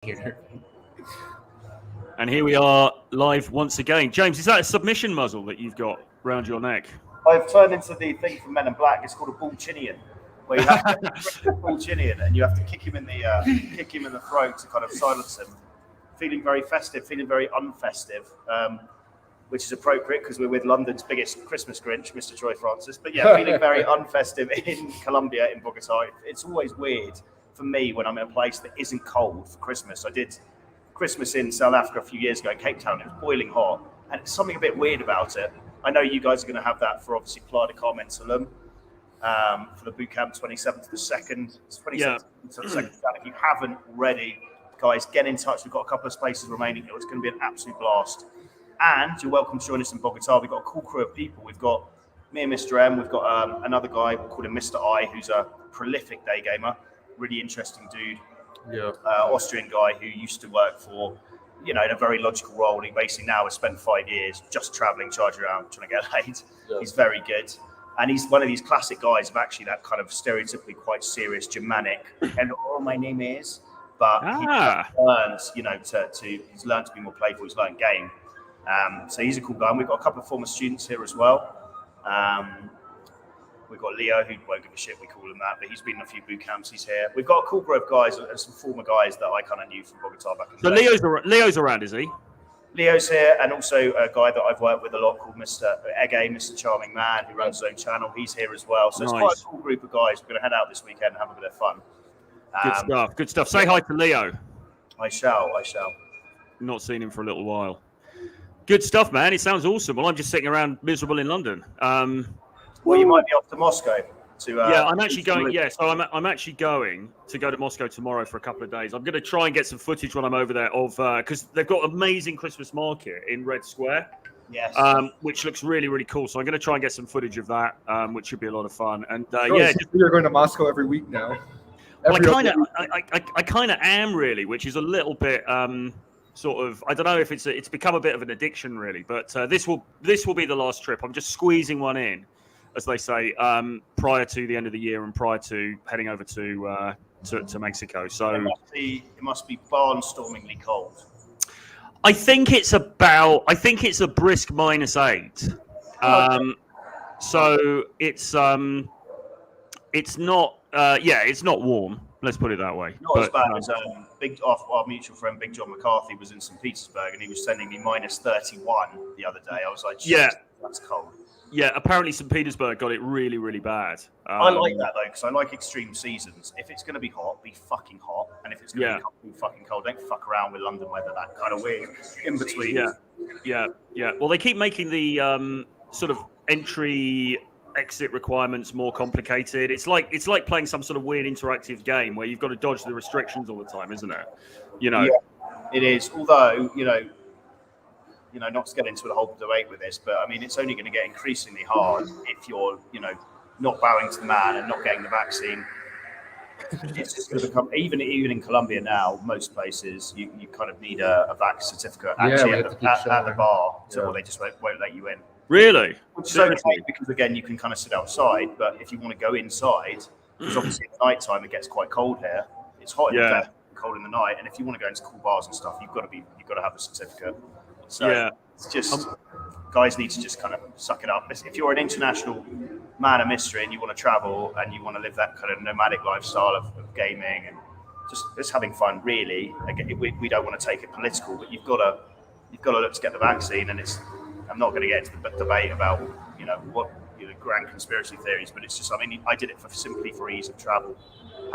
Here. And here we are live once again. James, is that a submission muzzle that you've got round your neck? I've turned into the thing from Men in Black. It's called a bullchinian, where you have to bullchinian and you have to kick him in the throat to kind of silence him. Feeling very festive, feeling very unfestive, which is appropriate because we're with London's biggest Christmas Grinch, Mr. Troy Francis. But yeah, feeling very unfestive in Colombia, in Bogota. It's always weird for me when I'm in a place that isn't cold for Christmas. I did Christmas in South Africa a few years ago in Cape Town. It was boiling hot, and it's something a bit weird about it. I know you guys are going to have that for obviously Playa de Carmen Salum for the Bootcamp 27th to the 2nd. It's 27th to the 2nd. If you haven't already, guys, get in touch. We've got a couple of spaces remaining. It's going to be an absolute blast. And you're welcome to join us in Bogota. We've got a cool crew of people. We've got me and Mr. M. We've got another guy called him Mr. I, who's a prolific day gamer. Really interesting dude. Yeah. Austrian guy who used to work for, in a very logical role. He basically now has spent 5 years just traveling, charging around, trying to get laid. Yeah. He's very good. And he's one of these classic guys of actually that kind of stereotypically quite serious Germanic, hello, my name is. But he learns, he's learned to be more playful. He's learned game. So he's a cool guy. And we've got a couple of former students here as well. We've got Leo, who won't give a shit, we call him that, but he's been in a few boot camps, he's here. We've got a cool group of guys and some former guys that I kind of knew from Bogota back in the day. So Leo's around, is he? Leo's here, and also a guy that I've worked with a lot called Mr. Ege, Mr. Charming Man, who runs his own channel. He's here as well. So it's quite a cool group of guys. We're going to head out this weekend and have a bit of fun. Good stuff. Say hi to Leo. I shall. Not seen him for a little while. Good stuff, man. It sounds awesome. Well, I'm just sitting around miserable in London. Well, you might be off to Moscow. I'm actually going. Yeah, so I'm actually going to go to Moscow tomorrow for a couple of days. I'm going to try and get some footage when I'm over there of because they've got an amazing Christmas market in Red Square. Yes. Which looks really, really cool. So I'm going to try and get some footage of that, which should be a lot of fun. And you're going to Moscow every week now. Well, I kind of am really, which is a little bit sort of. I don't know if it's become a bit of an addiction really, but this will be the last trip. I'm just squeezing one in, as they say, prior to the end of the year and prior to heading over to Mexico. So it must be barnstormingly cold. I think it's a brisk -8. So it's not it's not warm. Let's put it that way. Not as bad as our mutual friend Big John McCarthy was in St. Petersburg, and he was sending me -31 the other day. I was like, that's cold. Yeah, apparently St. Petersburg got it really, really bad. I like that, though, because I like extreme seasons. If it's going to be hot, be fucking hot. And if it's going to be fucking cold, don't fuck around with London weather, that kind of weird in-between. Yeah. Well, they keep making the sort of entry-exit requirements more complicated. It's like playing some sort of weird interactive game where you've got to dodge the restrictions all the time, isn't it? Yeah, it is. Although, not to get into the whole debate with this, but I mean, it's only going to get increasingly hard if you're, not bowing to the man and not getting the vaccine. It's just going to become, even in Colombia now, most places, you kind of need a vax certificate actually at the bar, or they just won't let you in. Really? Which is okay because, again, you can kind of sit outside, but if you want to go inside, because obviously at night time it gets quite cold here. It's hot in the day, cold in the night, and if you want to go into cool bars and stuff, you've got to have a certificate. So it's just guys need to just kind of suck it up. If you're an international man of mystery and you want to travel and you want to live that kind of nomadic lifestyle of gaming and just having fun, really, again, we don't want to take it political, but you've got to look to get the vaccine. And I'm not going to get into the debate about what grand conspiracy theories, but it's just, I mean, I did it simply for ease of travel.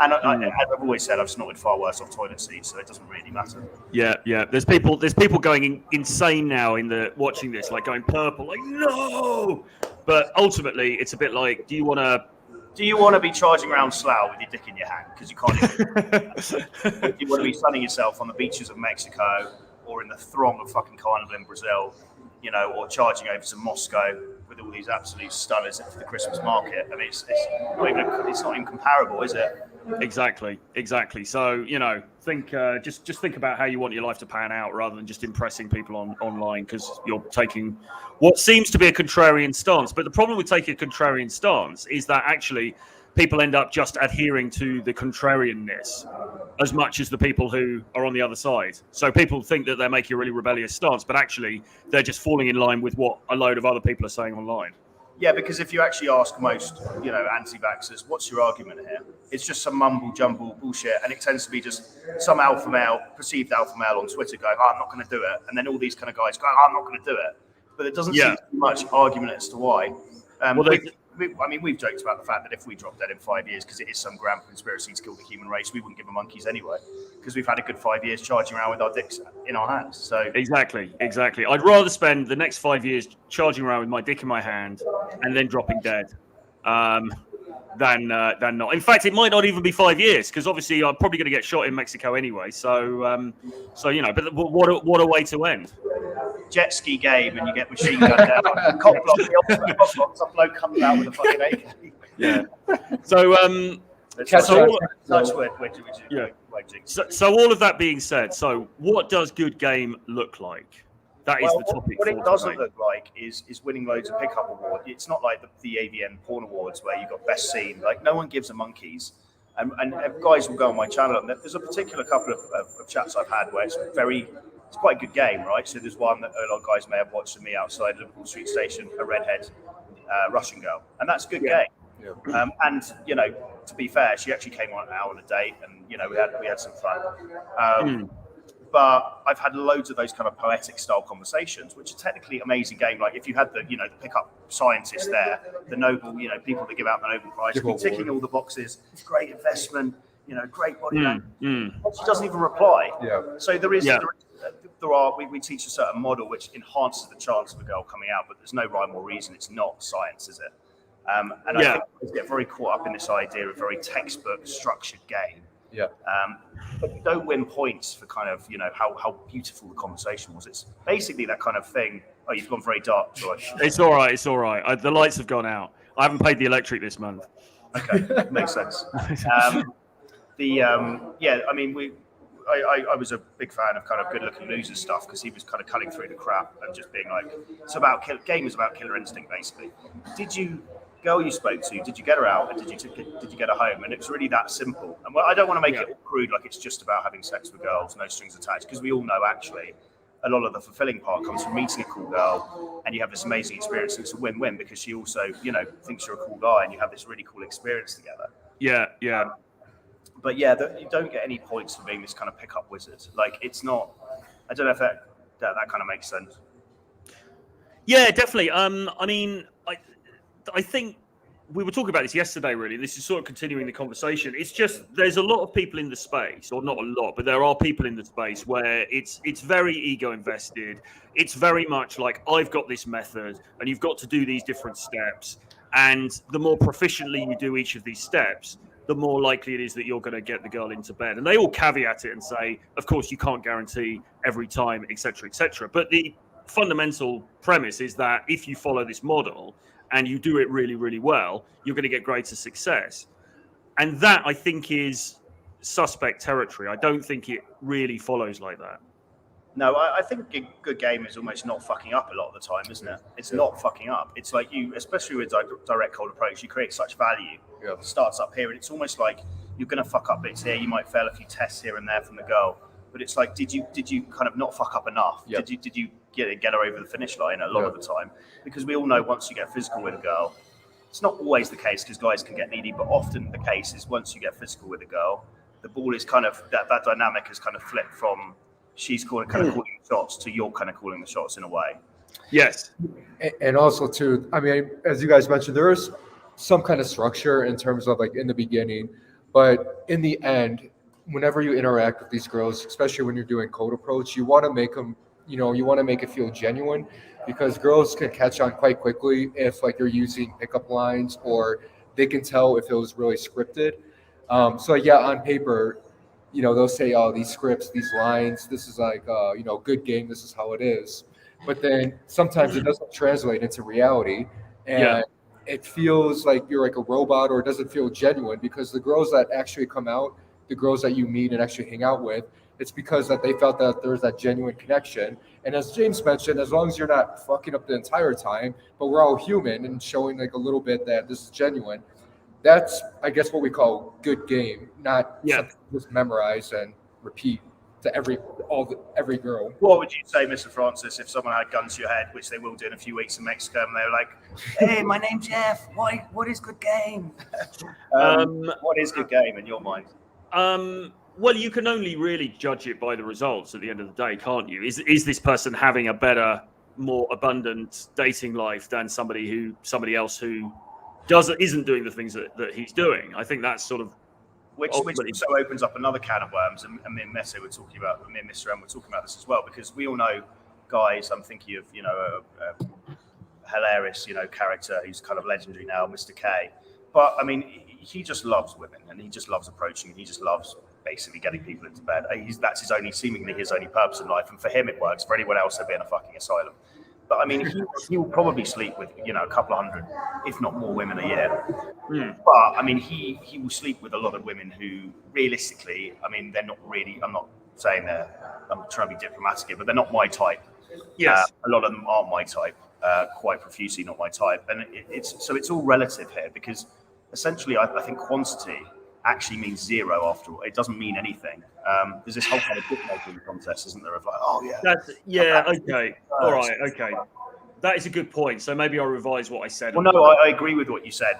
And I've always said I've snorted far worse off toilet seats, so it doesn't really matter. Yeah. There's people going insane now watching this, like going purple, like no. But ultimately, it's a bit like, do you want to be charging around Slough with your dick in your hand because you can't? Do you want to be sunning yourself on the beaches of Mexico or in the throng of fucking carnival in Brazil, or charging over to Moscow with all these absolute stunners for the Christmas market? I mean, it's not even comparable, is it? Exactly. So, think just think about how you want your life to pan out rather than just impressing people online because you're taking what seems to be a contrarian stance. But the problem with taking a contrarian stance is that actually people end up just adhering to the contrarianness as much as the people who are on the other side. So people think that they're making a really rebellious stance, but actually they're just falling in line with what a load of other people are saying online. Yeah, because if you actually ask most, anti-vaxxers, what's your argument here? It's just some mumble jumble bullshit, and it tends to be just some alpha male, perceived alpha male on Twitter going, "Oh, I'm not going to do it," and then all these kind of guys going, "Oh, I'm not going to do it." But it doesn't seem to be much argument as to why. We've joked about the fact that if we drop dead in 5 years because it is some grand conspiracy to kill the human race, we wouldn't give a monkeys anyway, because we've had a good 5 years charging around with our dicks in our hands. So exactly. I'd rather spend the next 5 years charging around with my dick in my hand and then dropping dead than not. In fact, it might not even be 5 years, because obviously I'm probably going to get shot in Mexico anyway. So but what a way to end. Jet ski game, and you get machine gun down. Cop block, the ultimate cop block. Some bloke comes out with a fucking AK. Yeah. So all of that being said, so what does good game look like? That is the topic. What it doesn't look like is winning loads of pickup awards. It's not like the AVN porn awards where you got best scene. Like, no one gives a monkeys. And guys will go on my channel, and there's a particular couple of chats I've had where it's quite a good game, right? So there's one that a lot of guys may have watched of me outside Liverpool Street Station, a redhead Russian girl, and that's a good game. Yeah. And to be fair, she actually came on out on a date, and we had some fun. But I've had loads of those kind of poetic style conversations, which are technically amazing game. Like if you had the pickup scientists there, the Nobel, people that give out the Nobel Prize, ticking all the boxes, great investment, great body language. She doesn't even reply. Yeah. So we teach a certain model which enhances the chance of a girl coming out, but there's no rhyme or reason. It's not science, is it? I think we get very caught up in this idea of very textbook structured game. Yeah. But you don't win points for kind of, how beautiful the conversation was. It's basically that kind of thing. Oh, you've gone very dark, Josh. It's all right. The lights have gone out. I haven't paid the electric this month. Okay, makes sense. I was a big fan of kind of good-looking losers stuff, because he was kind of cutting through the crap and just being like, game is about killer instinct, basically. Girl you spoke to, did you get her out, and did you get her home? And it's really that simple. And I don't want to make it all crude, like it's just about having sex with girls, no strings attached, because we all know actually a lot of the fulfilling part comes from meeting a cool girl, and you have this amazing experience, and it's a win-win, because she also thinks you're a cool guy, and you have this really cool experience together. But you don't get any points for being this kind of pickup wizard. Like, it's not. I don't know if that kind of makes sense. Yeah, definitely. I think we were talking about this yesterday, really. This is sort of continuing the conversation. It's just there's a lot of people in the space, or not a lot, but there are people in the space where it's very ego invested. It's very much like, I've got this method, and you've got to do these different steps. And the more proficiently you do each of these steps, the more likely it is that you're going to get the girl into bed. And they all caveat it and say, of course, you can't guarantee every time, et cetera, et cetera. But the fundamental premise is that if you follow this model and you do it really, really well, you're going to get greater success. And that, I think, is suspect territory. I don't think it really follows like that. No, I think a good game is almost not fucking up a lot of the time, isn't it? It's not fucking up. It's like especially with direct cold approach, you create such value. Yeah. It starts up here, and it's almost like you're going to fuck up bits here. You might fail a few tests here and there from the girl, but it's like, did you kind of not fuck up enough? Yep. Did you get her over the finish line a lot of the time? Because we all know once you get physical with a girl, it's not always the case, because guys can get needy, but often the case is once you get physical with a girl, the ball is kind of that dynamic has kind of flipped from she's calling the shots to you're kind of calling the shots in a way. Yes. And also too, I mean, as you guys mentioned, there is some kind of structure in terms of like in the beginning, but in the end, whenever you interact with these girls, especially when you're doing code approach, you want to make them, you want to make it feel genuine, because girls can catch on quite quickly if like you're using pickup lines, or they can tell if it was really scripted. On paper, they'll say, oh, these scripts, these lines, this is like, good game, this is how it is. But then sometimes it doesn't translate into reality, and it feels like you're like a robot, or it doesn't feel genuine, because the girls that actually come out, the girls that you meet and actually hang out with, it's because that they felt that there's that genuine connection. And as James mentioned, as long as you're not fucking up the entire time, but we're all human and showing like a little bit that this is genuine, That's, I guess, what we call good game, not Yeah. something just memorize and repeat to every girl. What would you say, Mr. Francis, if someone had guns to your head, which they will do in a few weeks in Mexico, and they were like, "Hey, my name's Jeff. What is good game?" What is good game in your mind? Well, you can only really judge it by the results at the end of the day, can't you? Is this person having a better, more abundant dating life than somebody else who isn't doing the things that he's doing? I think that's sort of which also opens up another can of worms. And me and Mr. M were talking about this as well, because we all know guys. I'm thinking of a hilarious character who's kind of legendary now, Mr. K. But I mean, he just loves women, and he just loves approaching, and he just loves basically getting people into bed. That's seemingly his only purpose in life, and for him it works. For anyone else, they'll be in a fucking asylum. But I mean, he will probably sleep with a couple of hundred, if not more, women a year. But I mean, he will sleep with a lot of women who, realistically, I mean, they're not really. I'm not saying I'm trying to be diplomatic here, but they're not my type. Yes, a lot of them aren't my type. Quite profusely not my type, and it's all relative here, because essentially I think quantity actually means zero after all. It doesn't mean anything. There's this whole kind of bookmaking contest, isn't there, of like, okay, all right, okay. That is a good point. So maybe I'll revise what I said. Well, no, I agree with what you said.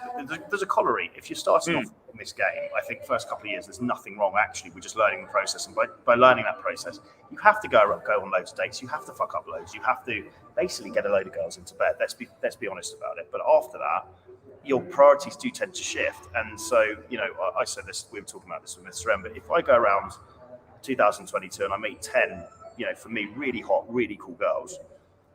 There's a corollary. If you're starting off in this game, I think first couple of years, there's nothing wrong, actually. We're just learning the process. And by learning that process, you have to go on loads of dates. You have to fuck up loads. You have to basically get a load of girls into bed. Let's be honest about it. But after that, your priorities do tend to shift. And so, I said this, we were talking about this with Mr. M, but if I go around 2022 and I meet 10, for me, really hot, really cool girls,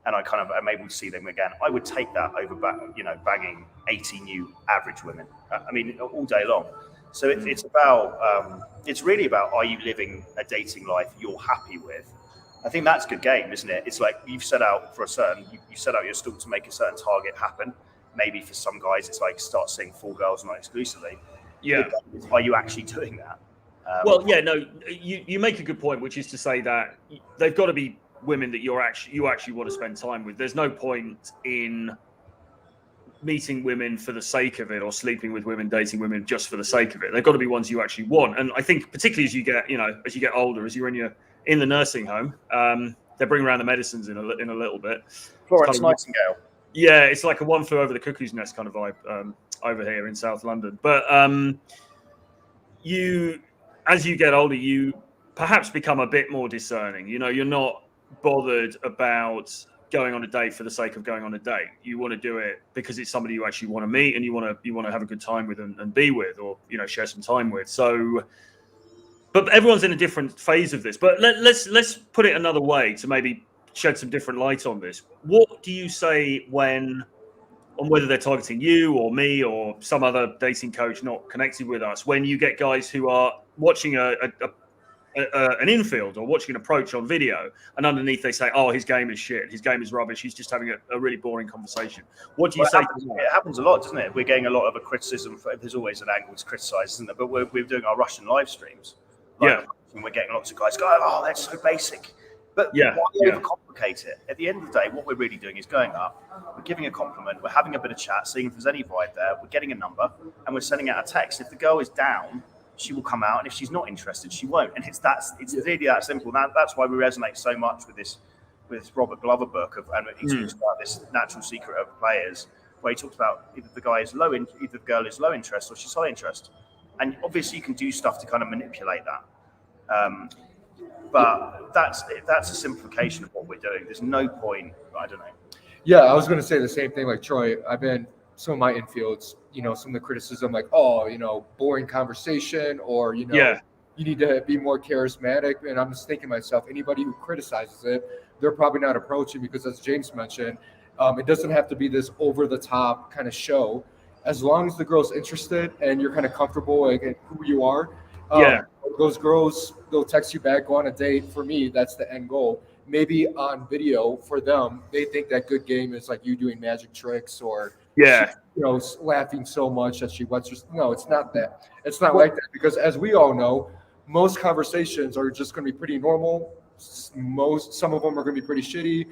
and I kind of am able to see them again, I would take that over, banging 80 new average women. I mean, all day long. So it's about, it's really about, are you living a dating life you're happy with? I think that's good game, isn't it? It's like you've set out for you set out your stall to make a certain target happen. Maybe for some guys, it's like start seeing 4 girls, not exclusively. Yeah. Are you actually doing that? Well, yeah, no, you make a good point, which is to say that they've got to be women that you actually want to spend time with. There's no point in meeting women for the sake of it, or sleeping with women, dating women just for the sake of it. They've got to be ones you actually want. And I think particularly as you get older, as you're in the nursing home, they bring around the medicines in a little bit. Florence Nightingale. Yeah, it's like a one flew over the cuckoo's nest kind of vibe over here in South London. But as you get older, you perhaps become a bit more discerning. You're not bothered about going on a date for the sake of going on a date. You want to do it because it's somebody you actually want to meet, and you want to have a good time with and be with, or share some time with. So, but everyone's in a different phase of this. But let's put it another way to maybe shed some different light on this. What do you say on whether they're targeting you or me or some other dating coach not connected with us, when you get guys who are watching an infield or watching an approach on video, and underneath they say, "Oh, his game is shit. His game is rubbish. He's just having a really boring conversation." What do you say? It happens a lot, doesn't it? We're getting a lot of a criticism. There's always an angle to criticize, isn't there? But we're doing our Russian live streams. And we're getting lots of guys going, "Oh, that's so basic." But why overcomplicate it? At the end of the day, what we're really doing is going up, we're giving a compliment, we're having a bit of chat, seeing if there's any vibe there, we're getting a number, and we're sending out a text. If the girl is down, she will come out, and if she's not interested, she won't. And it's really that simple. That's why we resonate so much with this Robert Glover book and he talks about this natural secret of players, where he talks about either the girl is low interest or she's high interest. And obviously you can do stuff to kind of manipulate that. But that's a simplification of what we're doing. There's no point, I don't know. Yeah, I was going to say the same thing. Like Troy, I've been some of my infields, some of the criticism, like, boring conversation, or you need to be more charismatic. And I'm just thinking to myself, anybody who criticizes it, they're probably not approaching, because as James mentioned, it doesn't have to be this over the top kind of show. As long as the girl's interested and you're kind of comfortable in who you are. Those girls, they'll text you back, go on a date. For me, that's the end goal. Maybe on video, for them, they think that good game is like you doing magic tricks, or laughing so much that she wants to. No, it's not that. It's not like that, because as we all know, most conversations are just going to be pretty normal. Some of them are going to be pretty shitty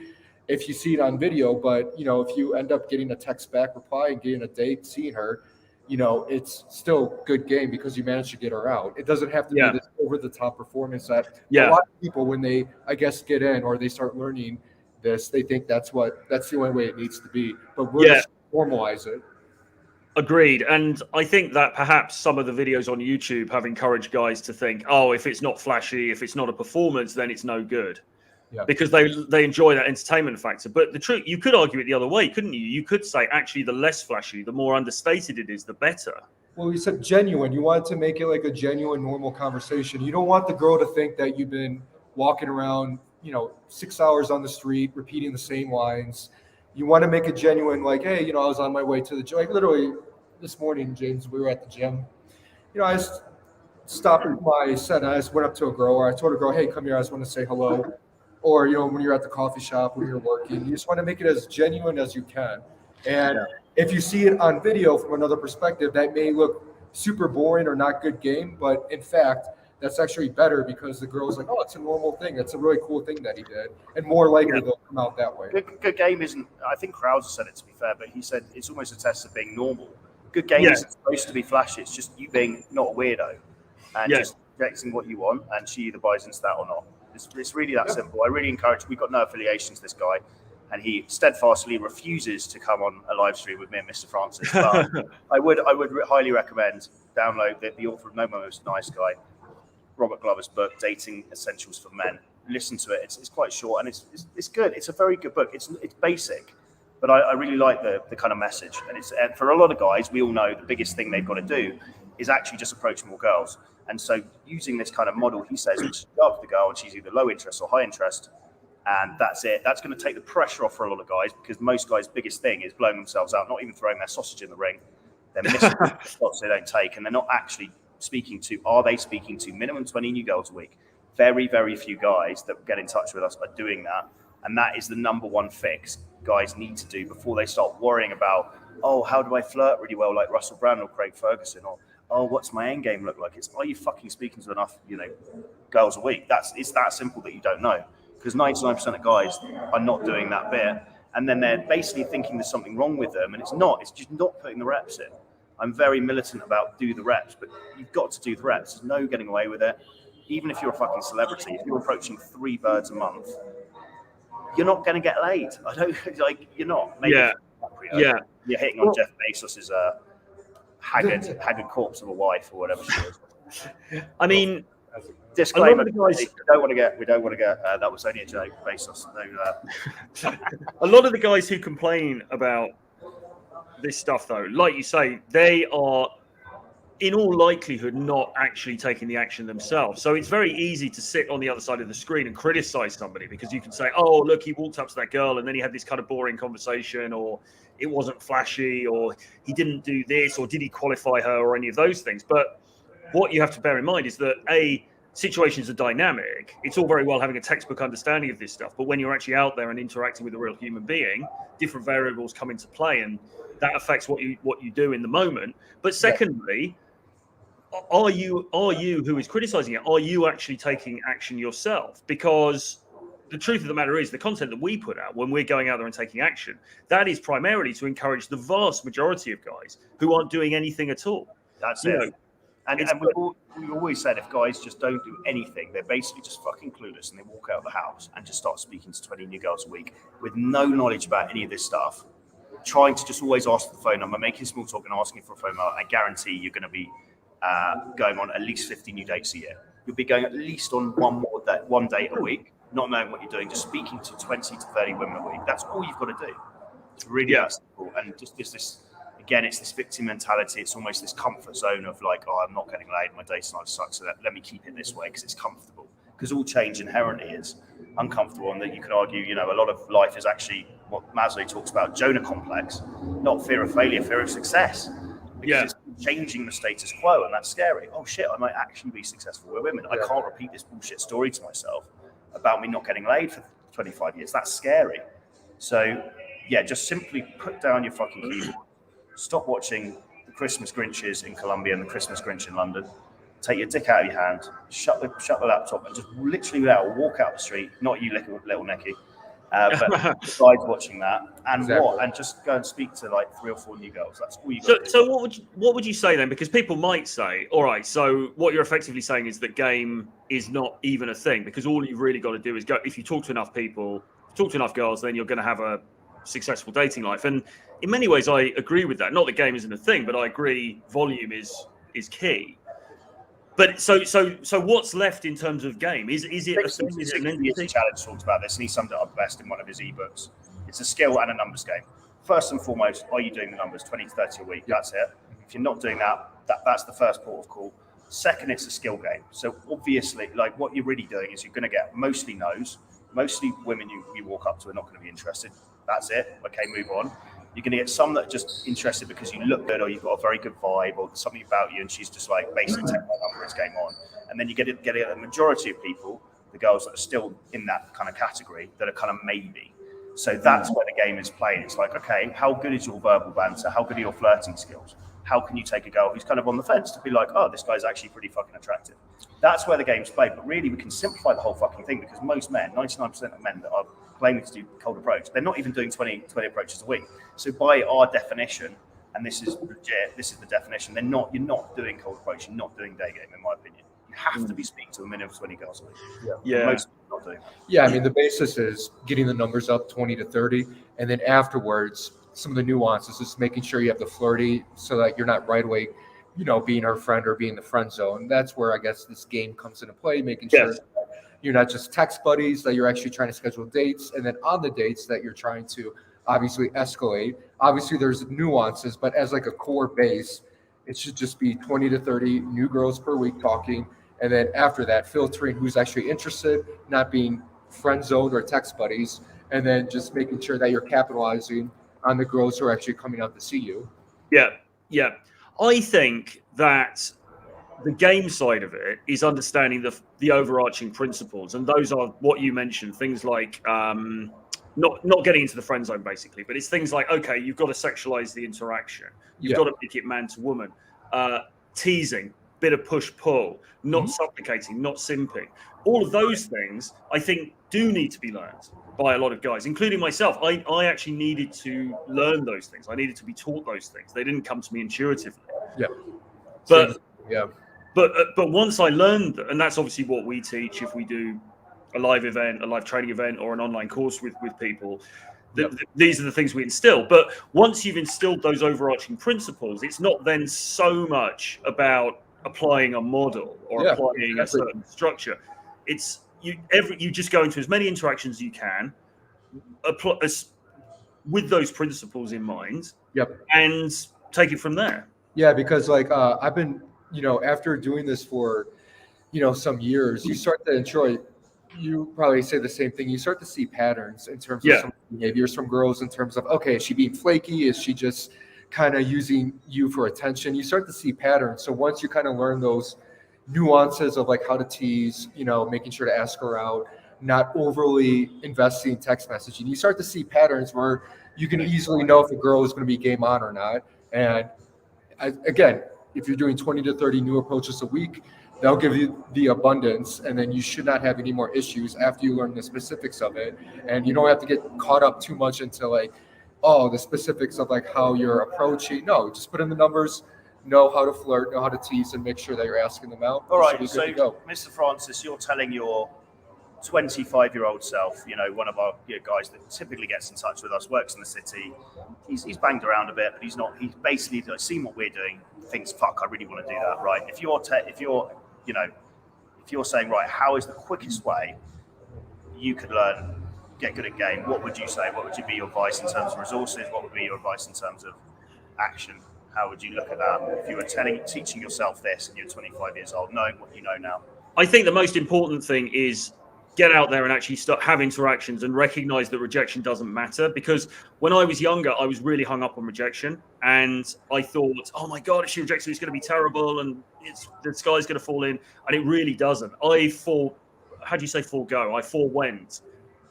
if you see it on video. But if you end up getting a text back reply and getting a date, seeing her, it's still good game because you managed to get her out. It doesn't have to Yeah. be this over-the-top performance that a Yeah. lot of people, when they, I guess, get in or they start learning this, they think that's the only way it needs to be. But we're just normalize it. Agreed. And I think that perhaps some of the videos on YouTube have encouraged guys to think, oh, if it's not flashy, if it's not a performance, then it's no good. Yeah. Because they enjoy that entertainment factor. But the truth, you could argue it the other way, couldn't you? You could say, actually, the less flashy, the more understated it is, the better. Well, you said genuine. You wanted to make it like a genuine, normal conversation. You don't want the girl to think that you've been walking around, 6 hours on the street, repeating the same lines. You want to make it genuine, like, hey, I was on my way to the gym. Like, literally this morning, James, we were at the gym. I just stopped my set and I just went up to a girl, or I told a girl, hey, come here, I just want to say hello. Or, when you're at the coffee shop, when you're working, you just want to make it as genuine as you can. And if you see it on video from another perspective, that may look super boring or not good game. But in fact, that's actually better because the girl's like, oh, it's a normal thing. It's a really cool thing that he did. And more likely they'll come out that way. Good game isn't, I think Krauser said it, to be fair, but he said it's almost a test of being normal. Good game isn't supposed to be flashy. It's just you being not a weirdo and just projecting what you want, and she either buys into that or not. It's really that simple. I really encourage. We've got no affiliation to this guy, and he steadfastly refuses to come on a live stream with me and Mr. Francis. But I would highly recommend download the author of No Most Nice Guy, Robert Glover's book, Dating Essentials for Men. Listen to it. It's quite short and it's good. It's a very good book. It's basic, but I really like the kind of message. And for a lot of guys, we all know the biggest thing they've got to do is actually just approach more girls. And so using this kind of model, he says, which go up to the girl and she's either low interest or high interest, and that's it. That's going to take the pressure off for a lot of guys, because most guys' biggest thing is blowing themselves out, not even throwing their sausage in the ring. They're missing shots they don't take, and they're not actually speaking to minimum 20 new girls a week. Very, very few guys that get in touch with us are doing that. And that is the number one fix guys need to do before they start worrying about, oh, how do I flirt really well like Russell Brand or Craig Ferguson? Or, oh, what's my end game look like? It's, are you fucking speaking to enough, girls a week? It's that simple that you don't know. Because 99% of guys are not doing that bit. And then they're basically thinking there's something wrong with them. And it's not. It's just not putting the reps in. I'm very militant about do the reps, but you've got to do the reps. There's no getting away with it. Even if you're a fucking celebrity, if you're approaching 3 birds a month, you're not going to get laid. I don't you're not. Maybe you're hitting on Jeff Bezos's haggard corpse of a wife or whatever she is. I mean, disclaimer: we don't want to get. That was only a joke, Bezos. No, a lot of the guys who complain about this stuff, though, like you say, they are in all likelihood not actually taking the action themselves. So it's very easy to sit on the other side of the screen and criticize somebody, because you can say, oh, look, he walked up to that girl and then he had this kind of boring conversation, or it wasn't flashy, or he didn't do this, or did he qualify her, or any of those things. But what you have to bear in mind is that situations are dynamic. It's all very well having a textbook understanding of this stuff, but when you're actually out there and interacting with a real human being, different variables come into play, and that affects what you do in the moment. But secondly, are you who is criticizing it, are you actually taking action yourself? Because the truth of the matter is, the content that we put out when we're going out there and taking action, that is primarily to encourage the vast majority of guys who aren't doing anything at all. That's it. And we've always said, if guys just don't do anything, they're basically just fucking clueless, and they walk out of the house and just start speaking to 20 new girls a week with no knowledge about any of this stuff, trying to just always ask for the phone number, making small talk and asking for a phone number. I guarantee you're going to be going on at least 50 new dates a year. You'll be going at least on one date a week, not knowing what you're doing, just speaking to 20 to 30 women a week. That's all you've got to do. It's really that simple. And just this, again, it's this victim mentality. It's almost this comfort zone of like, oh, I'm not getting laid, my dating life sucks, so let me keep it this way because it's comfortable. Because all change inherently is uncomfortable, and that you could argue, a lot of life is actually what Maslow talks about, Jonah complex, not fear of failure, fear of success. Because it's changing the status quo, and that's scary. Oh shit, I might actually be successful with women. I can't repeat this bullshit story to myself about me not getting laid for 25 years. That's scary. So just simply put down your fucking keyboard. Stop watching the Christmas Grinches in Colombia and the Christmas Grinch in London. Take your dick out of your hand, shut the laptop, and just literally walk out the street. Not you, little Nicky, But guys watching that, and Exactly. and just go and speak to like 3 or 4 new girls. That's all you got. So what would you say then? Because people might say, all right, so what you're effectively saying is that game is not even a thing, because all you've really got to do is go. If you talk to enough people, talk to enough girls, then you're going to have a successful dating life. And in many ways, I agree with that. Not that game isn't a thing, but I agree volume is key. But so what's left in terms of game? Is it a thing? Is it an entity? Challenge talked about this, and he summed it up best in one of his ebooks. It's a skill and a numbers game. First and foremost, are you doing the numbers 20 to 30 a week? That's it. If you're not doing that, that's the first port of call. Second, it's a skill game. So obviously, like what you're really doing is you're going to get mostly no's. Mostly women you walk up to are not going to be interested. That's it. Okay, move on. You're going to get some that are just interested because you look good or you've got a very good vibe or something about you, and she's just like basically take my number, it's game on. And then you get a majority of people, the girls that are still in that kind of category, that are kind of maybe. So that's where the game is played. It's like, okay, how good is your verbal banter? How good are your flirting skills? How can you take a girl who's kind of on the fence to be like, oh, this guy's actually pretty fucking attractive? That's where the game's played. But really, we can simplify the whole fucking thing, because most men, 99% of men that are claiming to do cold approach, they're not even doing 20 approaches a week. So by our definition, and this is legit, this is the definition, you're not doing cold approach, you're not doing day game, in my opinion. You have to be speaking to a minimum of 20 girls a week. Yeah. Most people are not doing that. Yeah, I mean, the basis is getting the numbers up 20 to 30, and then afterwards, some of the nuances is making sure you have the flirty so that you're not right away, being her friend or being the friend zone. That's where I guess this game comes into play, making sure you're not just text buddies, that you're actually trying to schedule dates, and then on the dates that you're trying to obviously escalate. Obviously, there's nuances, but as like a core base, it should just be 20 to 30 new girls per week talking, and then after that, filtering who's actually interested, not being friend zoned or text buddies, and then just making sure that you're capitalizing on the girls who are actually coming out to see you. Yeah. I think that the game side of it is understanding the overarching principles, and those are what you mentioned, things like not getting into the friend zone basically, but it's things like, okay, you've got to sexualize the interaction, you've got to make it man to woman, teasing, bit of push pull, not supplicating, not simping. All of those things I think do need to be learned by a lot of guys, including myself. I actually needed to learn those things. I needed to be taught those things. They didn't come to me intuitively. But once I learned, and that's obviously what we teach if we do a live event, a live training event, or an online course with people, these are the things we instill. But once you've instilled those overarching principles, it's not then so much about applying a model or applying a certain structure. It's you just go into as many interactions as you can, with those principles in mind, and take it from there. Yeah, because like I've been, after doing this for, some years, you start to enjoy. You probably say the same thing. You start to see patterns in terms of some behaviors from girls, in terms of, okay, is she being flaky? Is she just kind of using you for attention? You start to see patterns. So once you kind of learn those nuances of like how to tease, making sure to ask her out, not overly investing in text messaging, you start to see patterns where you can easily know if a girl is going to be game on or not. And again, if you're doing 20 to 30 new approaches a week, they'll give you the abundance, and then you should not have any more issues after you learn the specifics of it. And you don't have to get caught up too much into like, the specifics of like how you're approaching. No, just put in the numbers, know how to flirt, know how to tease, and make sure that you're asking them out. All right, so Mr. Francis, you're telling your 25-year-old self, one of our guys that typically gets in touch with us, works in the city. He's banged around a bit, but he's basically seen what we're doing, thinks, fuck, I really want to do that, right? If you're saying, right, how is the quickest way you could learn, get good at game? What would you say? What would be your advice in terms of resources? What would be your advice in terms of action? How would you look at that if you were teaching yourself this and you're 25 years old, knowing what you know now? I think the most important thing is get out there and actually have interactions and recognize that rejection doesn't matter. Because when I was younger, I was really hung up on rejection, and I thought, oh my God, if she rejects me, it's going to be terrible and the sky's going to fall in. And it really doesn't. I forewent,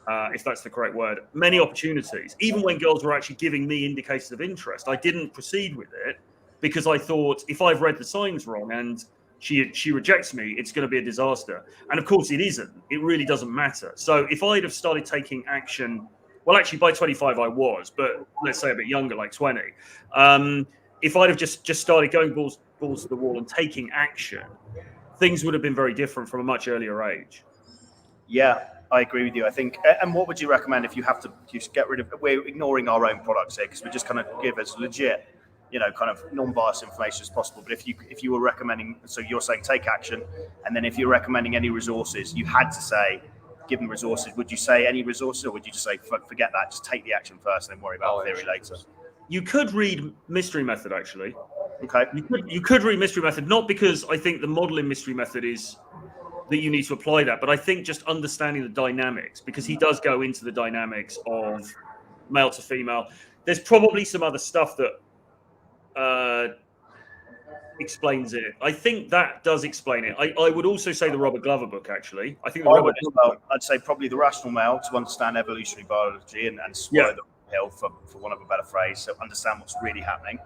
if that's the correct word, many opportunities. Even when girls were actually giving me indicators of interest, I didn't proceed with it because I thought, if I've read the signs wrong and she rejects me, it's going to be a disaster. And of course it isn't. It really doesn't matter. So if I'd have started taking action, well, actually by 25 I was, but let's say a bit younger, like 20. If I'd have just started going balls to the wall and taking action, things would have been very different from a much earlier age. Yeah, I agree with you. I think, and what would you recommend if you have to just get rid of, we're ignoring our own products here because we just kind of give as legit, kind of non-biased information as possible. But if you were recommending, so you're saying take action, and then if you're recommending any resources, you had to say, give them resources. Would you say any resources, or would you just say, forget that, just take the action first and then worry about theory later? You could read Mystery Method, actually. Okay. You could read Mystery Method, not because I think the model in Mystery Method is that you need to apply that, but I think just understanding the dynamics, because he does go into the dynamics of male to female. There's probably some other stuff that explains it. I think that does explain it. I would also say the Robert Glover book, actually. I think I'd say probably The Rational Male to understand evolutionary biology and swallow the pill, for want of a better phrase, so understand what's really happening.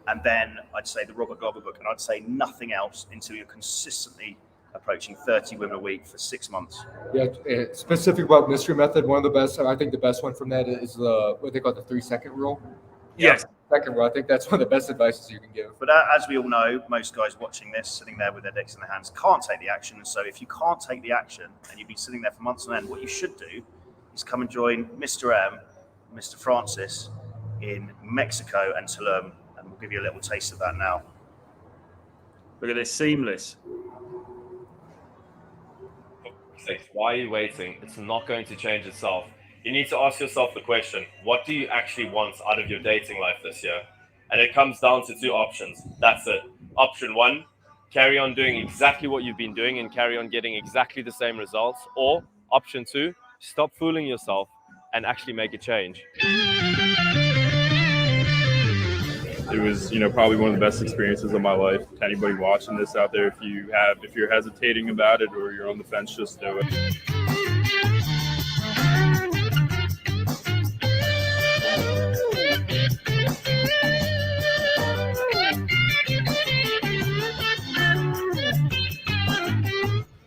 And then I'd say the Robert Glover book, and I'd say nothing else until you're consistently approaching 30 women a week for 6 months. Yeah, specific about Mystery Method, one of the best, I think the best one from that is what they call the 3-second rule. Yes. Second rule, I think that's one of the best advices you can give. But as we all know, most guys watching this, sitting there with their dicks in their hands, can't take the action. And so if you can't take the action and you've been sitting there for months on end, what you should do is come and join Mr. M, Mr. Francis in Mexico and Tulum, and we'll give you a little taste of that now. Look at this, seamless. Why are you waiting? It's not going to change itself. You need to ask yourself the question, what do you actually want out of your dating life this year? And it comes down to 2 options. That's it. Option 1, carry on doing exactly what you've been doing and carry on getting exactly the same results. Or option 2, stop fooling yourself and actually make a change. It was, probably one of the best experiences of my life. To anybody watching this out there, if you're hesitating about it or you're on the fence, just do it.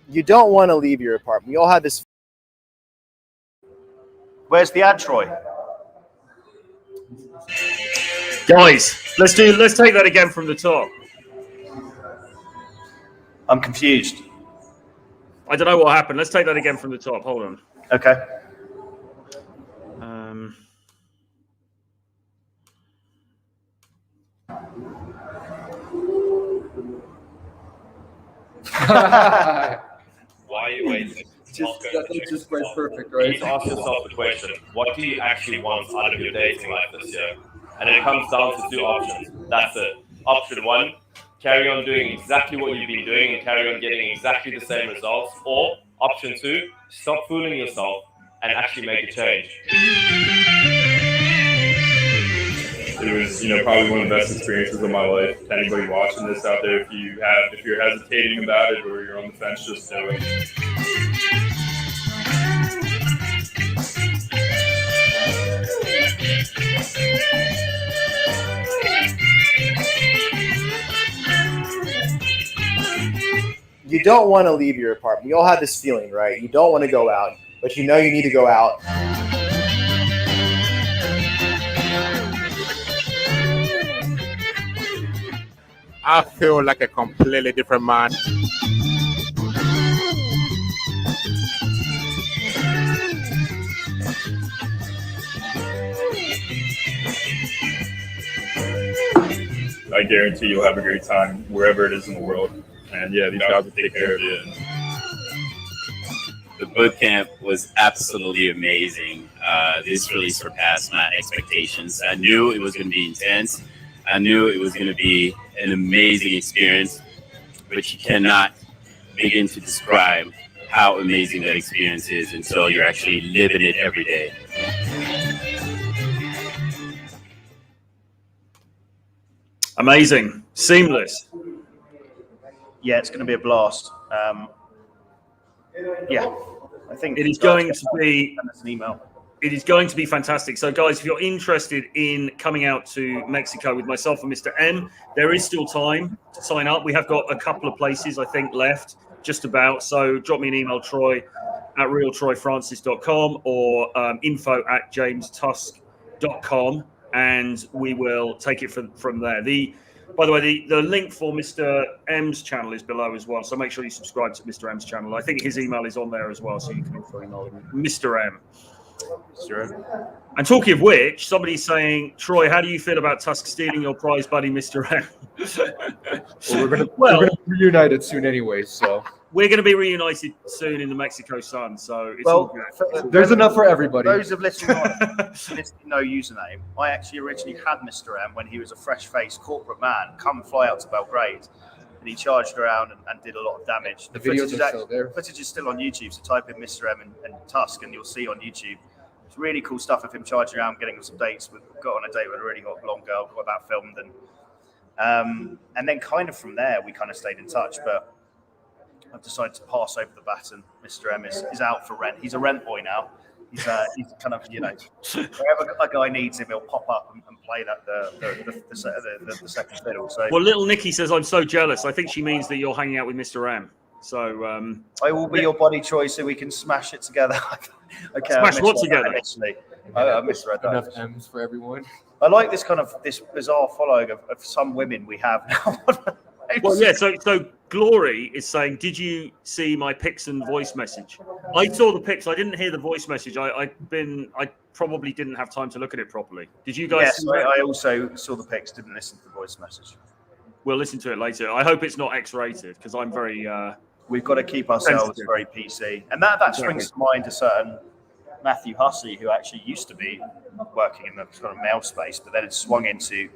You don't want to leave your apartment. We all have this. Where's the ad, Troy? Guys, let's take that again from the top. I'm confused. I don't know what happened. Let's take that again from the top. Hold on. Okay. Why are you waiting? That's just quite perfect, right? You need to ask yourself the question, what do you actually want out of your dating life this year? And it comes down to 2 options. That's it. Option 1, carry on doing exactly what you've been doing and carry on getting exactly the same results. Or option 2, stop fooling yourself and actually make a change. It was, probably one of the best experiences of my life. To anybody watching this out there, if you're hesitating about it or you're on the fence, just do it. You don't want to leave your apartment. You all have this feeling, right? You don't want to go out, but you know you need to go out. I feel like a completely different man. I guarantee you'll have a great time wherever it is in the world. And yeah, these guys will take care of you. The bootcamp was absolutely amazing. This really surpassed my expectations. I knew it was going to be intense. I knew it was going to be an amazing experience, but you cannot begin to describe how amazing that experience is until you're actually living it every day. Amazing. Seamless. Yeah, it's going to be a blast. Yeah, I think It is going to be. Send us an email. It is going to be fantastic. So, guys, if you're interested in coming out to Mexico with myself and Mr. M, there is still time to sign up. We have got a couple of places, I think, left, just about. So drop me an email, troy@realtroyfrancis.com or info@jamestusk.com, and we will take it from there. By the way, the link for Mr. M's channel is below as well, so make sure you subscribe to Mr. M's channel. I think his email is on there as well, so you can also email him. Mr. M. And talking of which, somebody's saying, Troy, how do you feel about Tusk stealing your prize buddy, Mr. M? Well, we're gonna be reunited soon anyway, so we're going to be reunited soon in the Mexico sun, so it's all good. there's enough for everybody. Those of listening no username, I actually originally had Mr. M when he was a fresh-faced corporate man come fly out to Belgrade, and he charged around and did a lot of damage. The videos are still there. Footage is still on YouTube, so type in Mr. M and Tusk, and you'll see on YouTube. It's really cool stuff of him charging around, getting some dates. We got on a date with a really hot blonde girl, got that filmed, and then kind of from there we kind of stayed in touch. But I've decided to pass over the baton. Mr. M is out for rent. He's a rent boy now. He's kind of, wherever a guy needs him, he'll pop up and play the second fiddle. So, well, little Nikki says, I'm so jealous. I think she means that you're hanging out with Mr. M. So I will be your body choice so we can smash it together. Okay, smash what together? I misread that. Enough M's for everyone. I like this bizarre following of some women we have now. Well, yeah. So Glory is saying, did you see my pics and voice message? I saw the pics. I didn't hear the voice message. I probably didn't have time to look at it properly. Did you guys? Yes, I also saw the pics. Didn't listen to the voice message. We'll listen to it later. I hope it's not X-rated because I'm very. We've got to keep ourselves sensitive. very PC, and that springs to mind a certain Matthew Hussey, who actually used to be working in the sort of male space, but then it swung into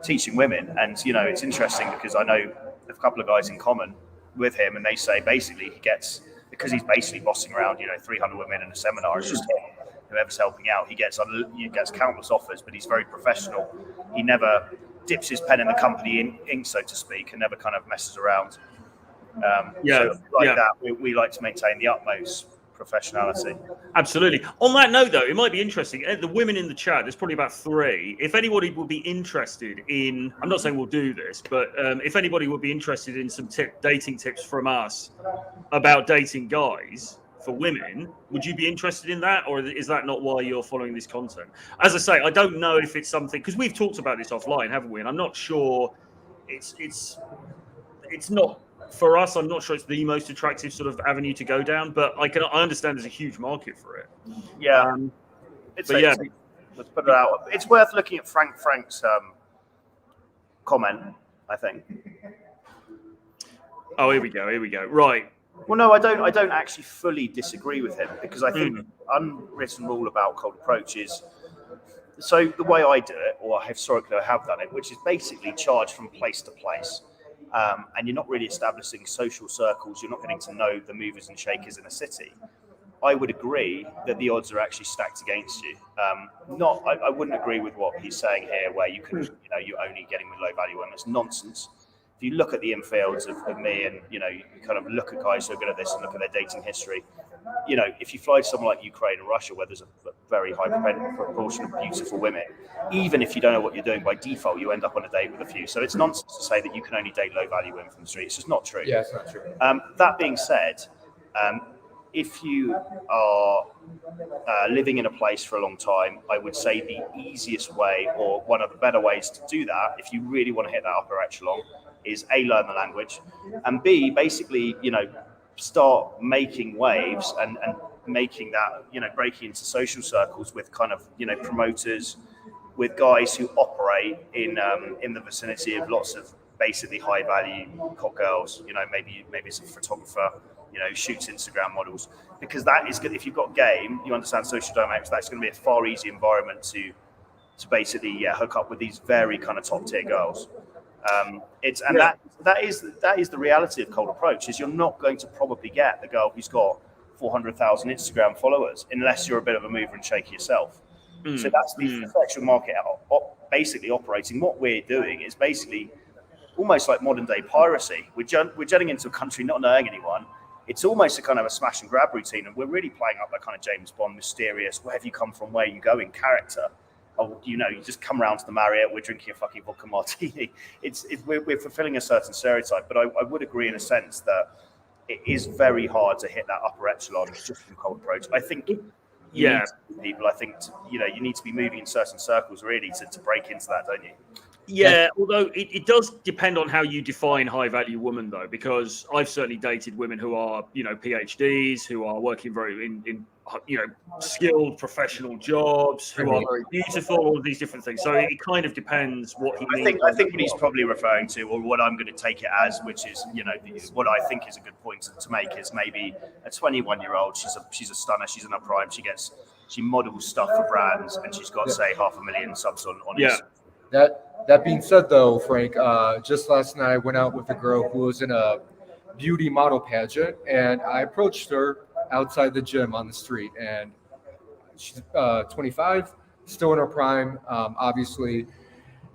teaching women. And it's interesting because I know a couple of guys in common with him, and they say basically he gets, because he's basically bossing around 300 women in a seminar. It's just him, whoever's helping out. He gets countless offers, but he's very professional. He never dips his pen in the company ink, so to speak, and never kind of messes around. That we like to maintain the utmost professionality. Absolutely. On that note, though, it might be interesting. The women in the chat, there's probably about 3. If anybody would be interested in, I'm not saying we'll do this, but if anybody would be interested in some dating tips from us about dating guys for women, would you be interested in that, or is that not why you're following this content? As I say, I don't know if it's something, because we've talked about this offline, haven't we? And I'm not sure it's not. For us, I'm not sure it's the most attractive sort of avenue to go down, but I understand there's a huge market for it. Yeah, let's put it out. It's worth looking at Frank's comment, I think. Oh, here we go. Right. Well, no, I don't actually fully disagree with him, because I think the unwritten rule about cold approach is, so the way I do it, or historically I have done it, which is basically charge from place to place. And you're not really establishing social circles. You're not getting to know the movers and shakers in a city. I would agree that the odds are actually stacked against you. I wouldn't agree with what he's saying here, where you can, you're only getting with low value women. It's nonsense. If you look at the infields of me, and you kind of look at guys who are good at this and look at their dating history. If you fly to somewhere like Ukraine or Russia, where there's a very high proportion of beautiful women, even if you don't know what you're doing, by default, you end up on a date with a few. So it's nonsense to say that you can only date low-value women from the street. It's just not true. Yeah, it's not true. That being said, if you are living in a place for a long time, I would say the easiest way, or one of the better ways to do that, if you really want to hit that upper echelon, is A, learn the language, and B, basically, start making waves and making that, breaking into social circles with kind of, promoters, with guys who operate in the vicinity of lots of basically high value hot girls. Maybe it's a photographer, shoots Instagram models, because that is good. If you've got game, you understand social dynamics, that's going to be a far easier environment to basically hook up with these very kind of top tier girls. That is the reality of cold approach, is you're not going to probably get the girl who's got 400,000 Instagram followers unless you're a bit of a mover and shaker yourself. So that's the sexual market basically operating. What we're doing is basically almost like modern day piracy. We're jetting into a country not knowing anyone, it's almost a kind of a smash and grab routine, and we're really playing up that kind of James Bond mysterious, where have you come from, where you going character. Oh, you just come around to the Marriott, we're drinking a fucking vodka martini. We're fulfilling a certain stereotype, but I would agree in a sense that it is very hard to hit that upper echelon just from cold approach. I think people, I think you need to be moving in certain circles really to break into that, don't you? Yeah, although it does depend on how you define high value woman, though, because I've certainly dated women who are, PhDs, who are working very in skilled professional jobs, who are very beautiful, all of these different things. So it kind of depends what he means. I think what he's probably referring to, or what I'm going to take it as, which is, what I think is a good point to make, is maybe a 21-year-old. She's a stunner. She's in her prime. She models stuff for brands, and she's got say 500,000 subs on Instagram. That being said, though, Frank, just last night I went out with a girl who was in a beauty model pageant, and I approached her outside the gym on the street, and she's 25, still in her prime, obviously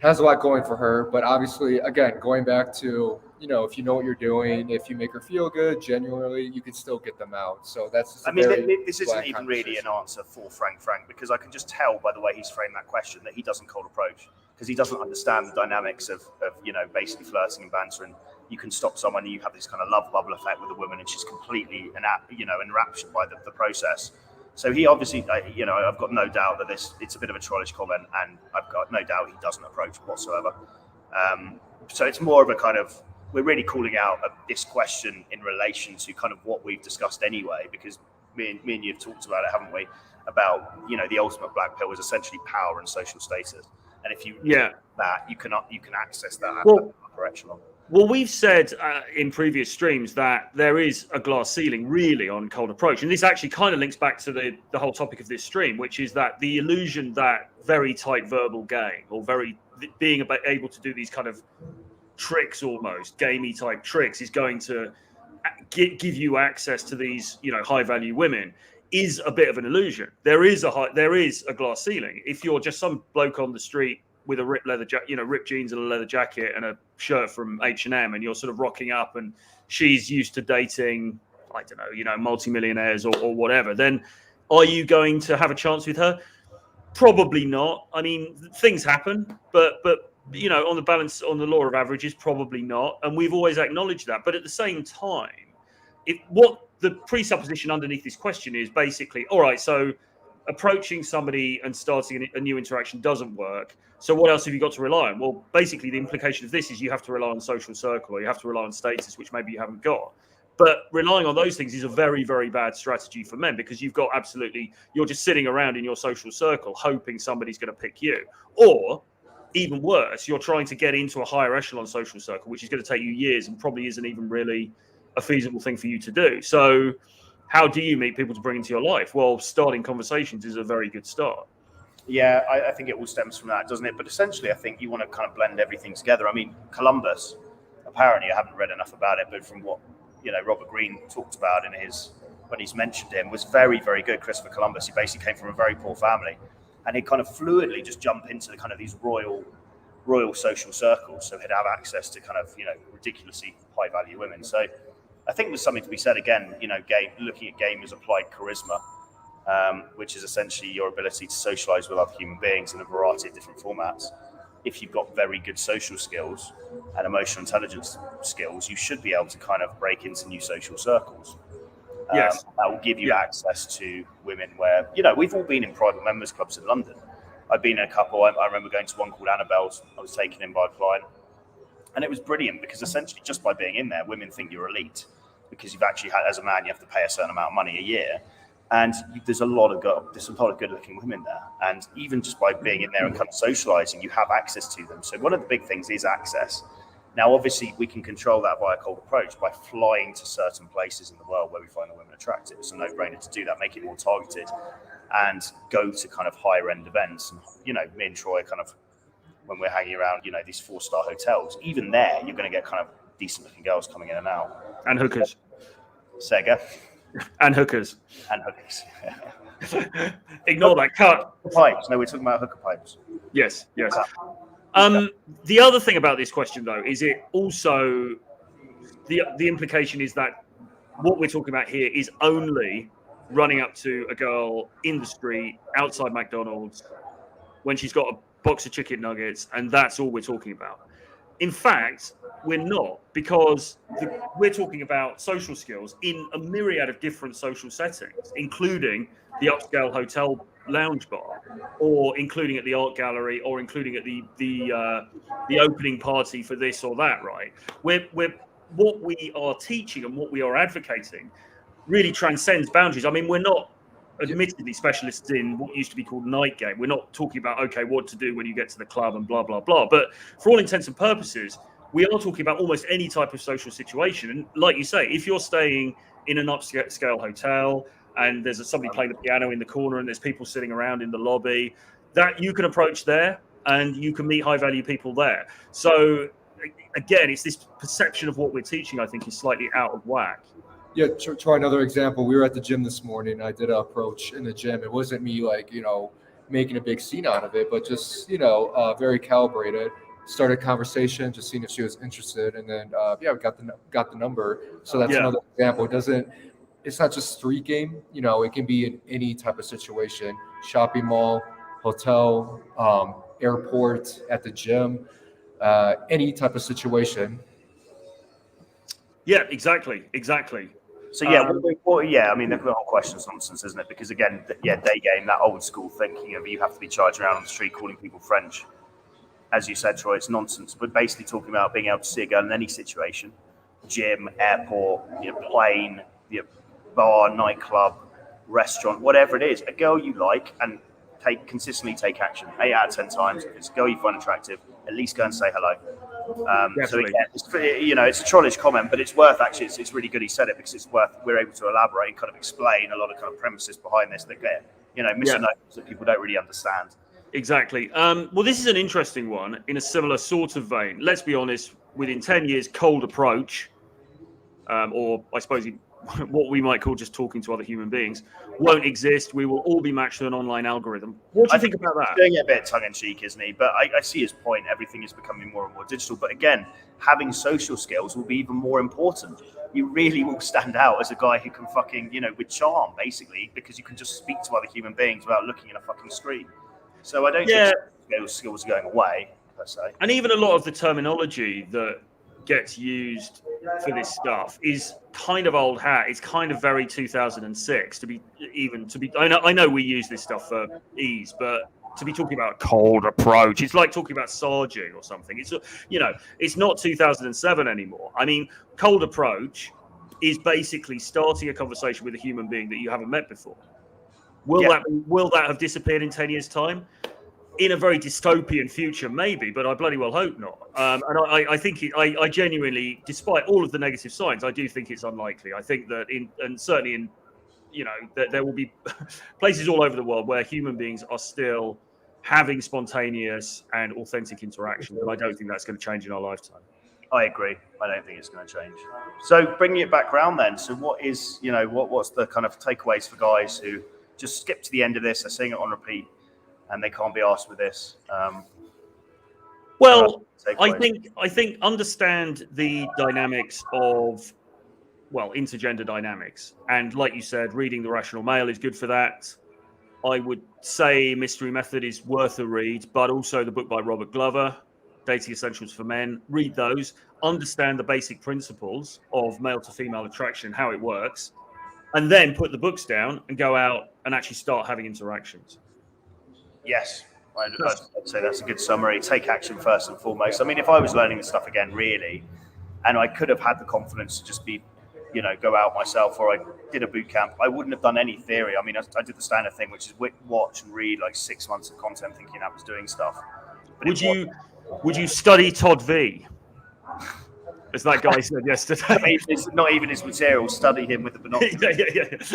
has a lot going for her, but obviously, again, going back to, if you know what you're doing, if you make her feel good, genuinely, you can still get them out. So that's just this isn't even really an answer for Frank, because I can just tell by the way he's framed that question that he doesn't cold approach, because he doesn't understand the dynamics of basically flirting and bantering. You can stop someone, and you have this kind of love bubble effect with a woman, and she's completely enraptured by the process. So he obviously, I've got no doubt that it's a bit of a trollish comment, and I've got no doubt he doesn't approach whatsoever. So it's more of a kind of, we're really calling out this question in relation to kind of what we've discussed anyway, because me and you have talked about it, haven't we? About the ultimate black pill is essentially power and social status, and if you that you can access that at the upper echelon. Well, we've said in previous streams that there is a glass ceiling really on cold approach. And this actually kind of links back to the whole topic of this stream, which is that the illusion that very tight verbal game, or being able to do these kind of tricks, almost gamey type tricks, is going to give you access to these, high value women, is a bit of an illusion. There is a glass ceiling. If you're just some bloke on the street with a ripped ripped jeans and a leather jacket and a shirt from H&M, and you're sort of rocking up, and she's used to dating, I don't know, multimillionaires or whatever, then are you going to have a chance with her? Probably not. I mean, things happen, but on the balance, on the law of averages, probably not. And we've always acknowledged that. But at the same time, what the presupposition underneath this question is basically, all right, so approaching somebody and starting a new interaction doesn't work. So what else have you got to rely on? Well, basically, the implication of this is you have to rely on social circle, or you have to rely on status, which maybe you haven't got. But relying on those things is a very, very bad strategy for men, because you're just sitting around in your social circle hoping somebody's going to pick you. Or even worse, you're trying to get into a higher echelon social circle, which is going to take you years and probably isn't even really a feasible thing for you to do. So how do you meet people to bring into your life? Well, starting conversations is a very good start. Yeah, I think it all stems from that, doesn't it? But essentially, I think you want to kind of blend everything together. I mean, Columbus, apparently, I haven't read enough about it, but from what Robert Greene talked about when he's mentioned him, was very, very good. Christopher Columbus, he basically came from a very poor family, and he kind of fluidly just jump into the kind of these royal social circles, so he'd have access to kind of ridiculously high value women. So I think there's something to be said again. Looking at game as applied charisma. Which is essentially your ability to socialize with other human beings in a variety of different formats. If you've got very good social skills and emotional intelligence skills, you should be able to kind of break into new social circles. Yes. That will give you access to women where, we've all been in private members clubs in London. I've been in a couple. I remember going to one called Annabelle's. I was taken in by a client. And it was brilliant, because essentially just by being in there, women think you're elite, because you've actually had, as a man, you have to pay a certain amount of money a year. And there's a lot of good-looking women there. And even just by being in there and kind of socializing, you have access to them. So one of the big things is access. Now, obviously, we can control that by a cold approach, by flying to certain places in the world where we find the women attractive. It's a no-brainer to do that, make it more targeted, and go to kind of higher-end events. And, me and Troy kind of, when we're hanging around, these 4-star hotels, even there, you're going to get kind of decent-looking girls coming in and out. And hookers. Sega. And hookers. Ignore that cut. Pipes. No, we're talking about hooker pipes. Yes. The other thing about this question, though, is it also the implication is that what we're talking about here is only running up to a girl in the street outside McDonald's when she's got a box of chicken nuggets, and that's all we're talking about. In fact, we're not, because we're talking about social skills in a myriad of different social settings, including the upscale hotel lounge bar, or including at the art gallery, or including at the opening party for this or that. Right? We're what we are teaching and what we are advocating really transcends boundaries. I mean, we're not admittedly specialists in what used to be called night game. We're not talking about, okay, what to do when you get to the club and blah, blah, blah. But for all intents and purposes, we are talking about almost any type of social situation. And like you say, if you're staying in an upscale hotel and there's somebody playing the piano in the corner and there's people sitting around in the lobby, that you can approach there and you can meet high value people there. So again, it's this perception of what we're teaching, I think, is slightly out of whack. Yeah, try another example. We were at the gym this morning. I did an approach in the gym. It wasn't me making a big scene out of it, but just very calibrated. Started conversation, just seeing if she was interested, and then we got the number. So that's another example. It's not just street game. It can be in any type of situation: shopping mall, hotel, airport, at the gym, any type of situation. Yeah, exactly. So I mean, the whole question's nonsense, isn't it? Because again, day game, that old school thinking of you have to be charging around on the street calling people French, as you said, Troy, it's nonsense. But basically talking about being able to see a girl in any situation, gym, airport, plane, bar, nightclub, restaurant, whatever it is, a girl you like, and consistently take action. 8 out of 10 times, if it's a girl you find attractive, at least go and say hello. So again, it's a trollish comment, but it's worth actually. It's really good he said it, because we're able to elaborate and kind of explain a lot of kind of premises behind this that get misunderstood that people don't really understand. Exactly. Well, this is an interesting one in a similar sort of vein. Let's be honest. Within 10 years, cold approach, or I suppose what we might call just talking to other human beings, won't exist. We will all be matched to an online algorithm. What do you think about that? Doing it a bit tongue-in-cheek, isn't he? But I see his point. Everything is becoming more and more digital. But again, having social skills will be even more important. You really will stand out as a guy who can fucking, with charm, basically, because you can just speak to other human beings without looking at a fucking screen. So I don't think skills are going away, per se. And even a lot of the terminology that gets used for this stuff is kind of old hat. It's kind of very 2006 to be. I know we use this stuff for ease, but to be talking about a cold approach, it's like talking about Sarging or something. It's not 2007 anymore. I mean, cold approach is basically starting a conversation with a human being that you haven't met before. Will that have disappeared in 10 years' time? In a very dystopian future, maybe, but I bloody well hope not. And I think I genuinely, despite all of the negative signs, I do think it's unlikely. I think that that there will be places all over the world where human beings are still having spontaneous and authentic interactions, and I don't think that's going to change in our lifetime. I agree. I don't think it's going to change. So bringing it back around then. So what is, what's the kind of takeaways for guys who just skip to the end of this, they're seeing it on repeat, and they can't be asked with this? I think understand the dynamics of, intergender dynamics. And like you said, reading The Rational Male is good for that. I would say Mystery Method is worth a read, but also the book by Robert Glover, Dating Essentials for Men. Read those, understand the basic principles of male to female attraction, how it works, and then put the books down and go out and actually start having interactions. Yes, I'd say that's a good summary. Take action first and foremost. I mean, if I was learning this stuff again, really, and I could have had the confidence to just be, go out myself, or I did a boot camp, I wouldn't have done any theory. I mean, I did the standard thing, which is watch and read like 6 months of content thinking I was doing stuff. But would you study Todd V? As that guy said yesterday. It's not even his material. Study him with the binoculars.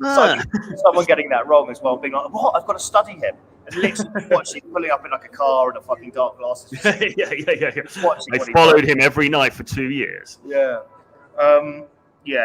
Yeah. Someone getting that wrong as well, being like, "What? I've got to study him." And literally watching pulling up in like a car and a fucking dark glasses. I followed him every night for 2 years. Yeah.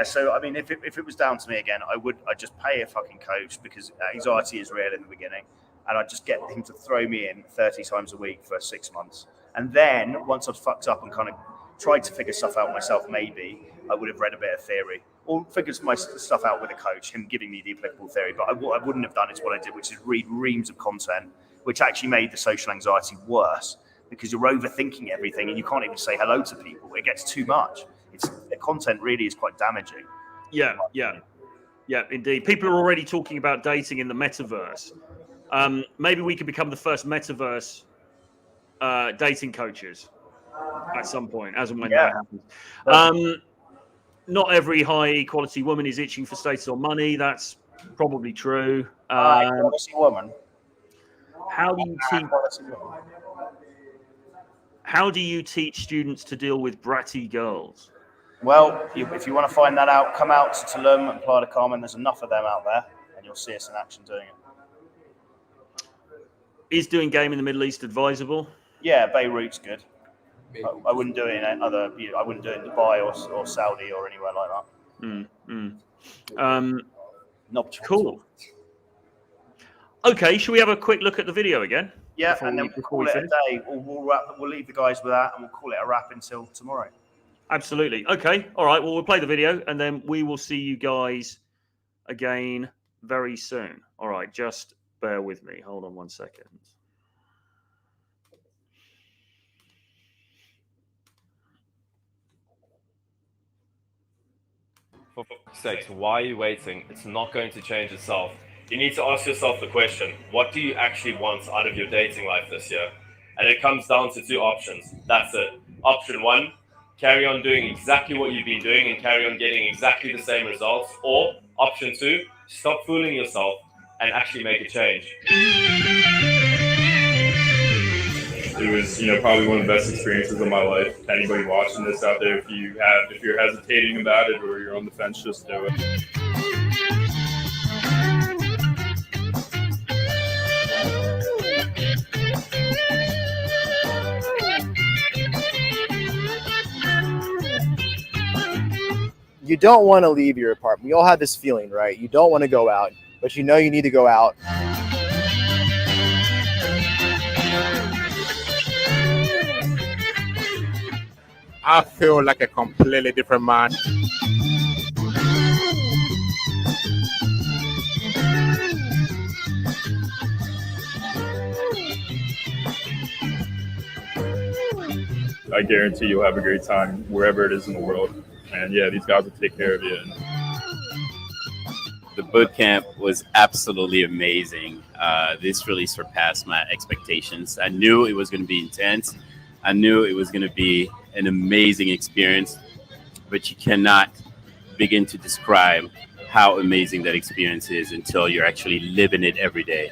So I mean, if it was down to me again, I'd just pay a fucking coach, because anxiety is real in the beginning, and I'd just get him to throw me in 30 times a week for 6 months, and then once I've fucked up and kind of tried to figure stuff out myself, maybe I would have read a bit of theory or figured my stuff out with a coach, him giving me the applicable theory. But what I wouldn't have done is what I did, which is read reams of content, which actually made the social anxiety worse because you're overthinking everything and you can't even say hello to people. It gets too much. The content really is quite damaging. Yeah, indeed. People are already talking about dating in the metaverse. Maybe we could become the first metaverse dating coaches at some point, as and when that happens. Not every high quality woman is itching for status or money. That's probably true. Quality woman. How do you teach students to deal with bratty girls? Well, if you want to find that out, come out to Tulum and Playa del Carmen. There's enough of them out there, and you'll see us in action doing it. Is doing game in the Middle East advisable? Yeah, Beirut's good. I wouldn't do it in I wouldn't do it in Dubai or Saudi or anywhere like that. Not cool. Okay, should we have a quick look at the video again? Yeah, and then we'll call it a day. We'll leave the guys with that, and we'll call it a wrap until tomorrow. Absolutely. Okay. All right. Well, we'll play the video, and then we will see you guys again very soon. All right. Just bear with me. Hold on 1 second. For fuck's sakes, why are you waiting? It's not going to change itself. You need to ask yourself the question, what do you actually want out of your dating life this year? And it comes down to two options. That's it. Option one, carry on doing exactly what you've been doing and carry on getting exactly the same results. Or option two, stop fooling yourself and actually make a change. It was, probably one of the best experiences of my life. Anybody watching this out there, if you're hesitating about it or you're on the fence, just do it. You don't want to leave your apartment. We all have this feeling, right? You don't want to go out, but you know you need to go out. I feel like a completely different man. I guarantee you'll have a great time wherever it is in the world. And yeah, these guys will take care of you. The bootcamp was absolutely amazing. This really surpassed my expectations. I knew it was going to be intense. I knew it was going to be an amazing experience, but you cannot begin to describe how amazing that experience is until you're actually living it every day.